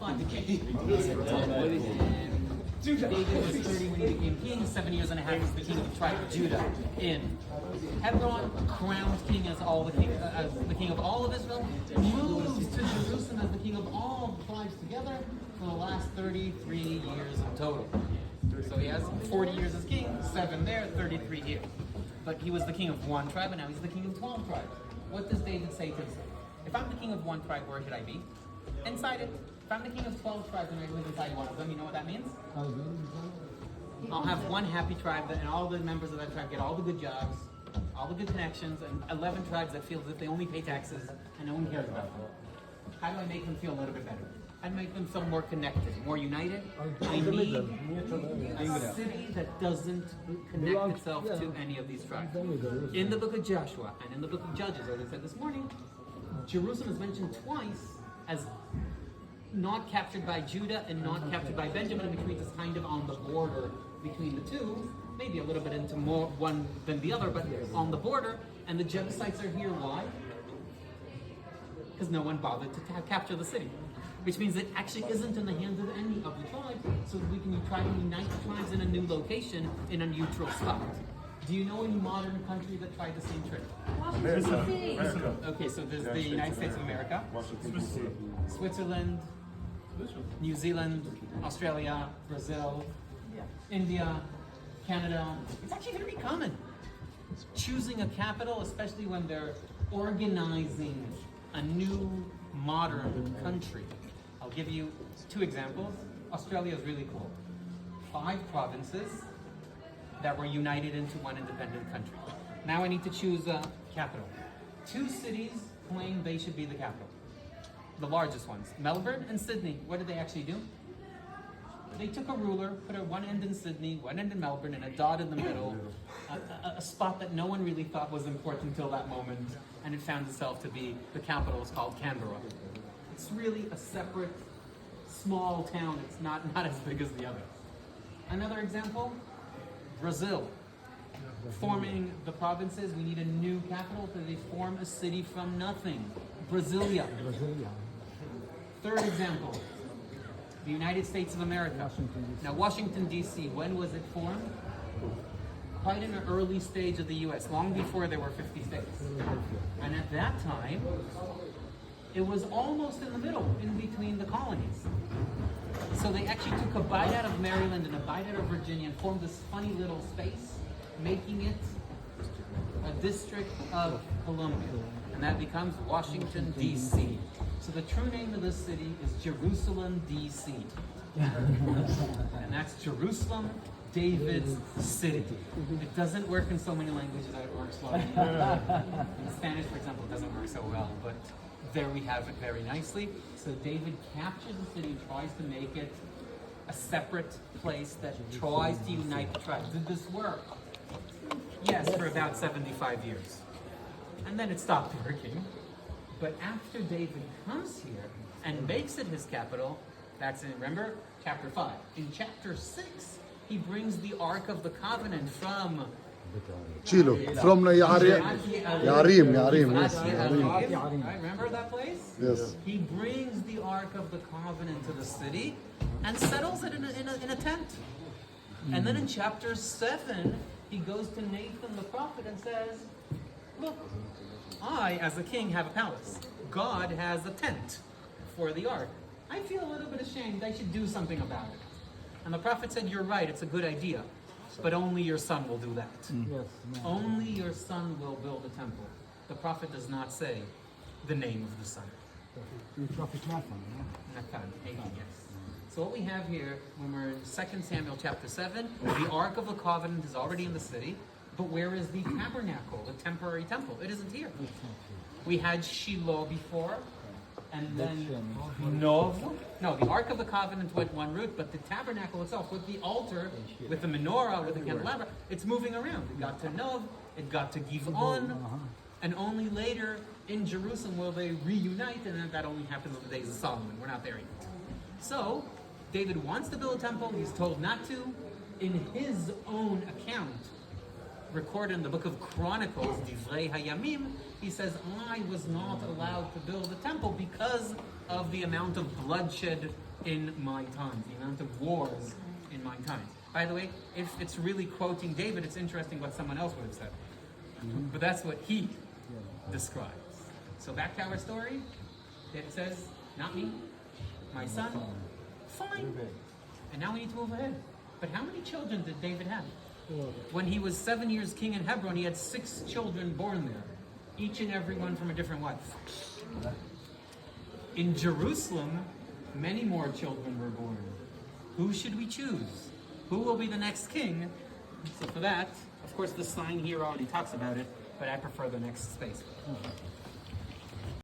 5 became. David was 30 when he became king, 7 years and a half as the king of the tribe of Judah. In Hebron, crowned king as the king of all of Israel, moves to Jerusalem as the king of all the tribes together for the last 33 years in total. So he has 40 years as king, 7 there, 33 here. But he was the king of one tribe, and now he's the king of 12 tribes. What does David say to himself? If I'm the king of one tribe, where should I be? Inside it. If I'm the king of 12 tribes and I live inside one of them, you know what that means? I'll have one happy tribe, and all the members of that tribe get all the good jobs, all the good connections, and 11 tribes that feel as if they only pay taxes and no one cares about them. How do I make them feel a little bit better? How do I make them feel more connected, more united? I need a city that doesn't connect itself to any of these tribes. In the book of Joshua and in the book of Judges, as I said this morning, Jerusalem is mentioned twice as not captured by Judah and not captured by Benjamin, which means it's kind of on the border between the two, maybe a little bit into more one than the other, but on the border. And the Jebusites are here. Why? Because no one bothered to capture the city, which means it actually isn't in the hands of any of the tribes, so we can try to unite the tribes in a new location in a neutral spot. Do you know any modern country that tried the same trick? Washington D.C. Okay, so there's the United States of America, Switzerland, New Zealand, Australia, Brazil, India, Canada. It's actually very common. Choosing a capital, especially when they're organizing a new modern country. I'll give you 2 examples. Australia is really cool. 5 provinces that were united into one independent country. Now I need to choose a capital. 2 cities claim they should be the capital. The largest ones, Melbourne and Sydney. What did they actually do? They took a ruler, put one end in Sydney, one end in Melbourne, and a dot in the middle, a spot that no one really thought was important until that moment, and it found itself to be the capital. It's called Canberra. It's really a separate, small town. It's not as big as the other. Another example, Brazil. Forming the provinces, we need a new capital, so they form a city from nothing. Brasilia. Third example, the United States of America. Now, Washington, D.C., when was it formed? Quite in an early stage of the U.S., long before there were 50 states. And at that time, it was almost in the middle, in between the colonies. So they actually took a bite out of Maryland and a bite out of Virginia and formed this funny little space, making it a district of Columbia. And that becomes Washington, D.C. So the true name of this city is Jerusalem, D.C. And that's Jerusalem, David's city. It doesn't work in so many languages that it works well. In Spanish, for example, it doesn't work so well, but there we have it very nicely. So David captures the city and tries to make it a separate place that tries to unite the tribes. Did this work? Yes, for about 75 years. And then it stopped working. But after David comes here and makes it his capital, that's in, remember, chapter 5. In chapter 6, he brings the Ark of the Covenant from Chilo, from Yarim, yes. Right, remember that place? Yes. He brings the Ark of the Covenant to the city and settles it in a tent. And then in chapter 7, he goes to Nathan the prophet and says, look, I, as a king, have a palace. God has a tent for the ark. I feel a little bit ashamed. I should do something about it. And the prophet said, you're right, it's a good idea. But only your son will do that. Yes. Only your son will build a temple. The prophet does not say the name of the son. Prophet Nathan, Nathan, yes. So what we have here, when we're in 2 Samuel chapter 7, the Ark of the Covenant is already in the city. But where is the tabernacle, the temporary temple? It isn't here. We had Shiloh before, and then Nov. No, the Ark of the Covenant went one route, but the tabernacle itself, with the altar, with the menorah, with the candelabra, it's moving around. It got to Nov, it got to Giv'on, and only later in Jerusalem will they reunite, and that only happens in the days of Solomon. We're not there yet. So, David wants to build a temple, he's told not to. In his own account, recorded in the book of Chronicles, Divrei Hayamim, he says, I was not allowed to build a temple because of the amount of bloodshed in my times, the amount of wars in my times. By the way, if it's really quoting David, it's interesting what someone else would have said. But that's what he describes. So back to our story. It says, not me, my son. Fine. And now we need to move ahead. But how many children did David have? When he was 7 years king in Hebron, he had 6 children born there. Each and every one from a different wife. In Jerusalem, many more children were born. Who should we choose? Who will be the next king? So for that, of course the sign here already talks about it, but I prefer the next space.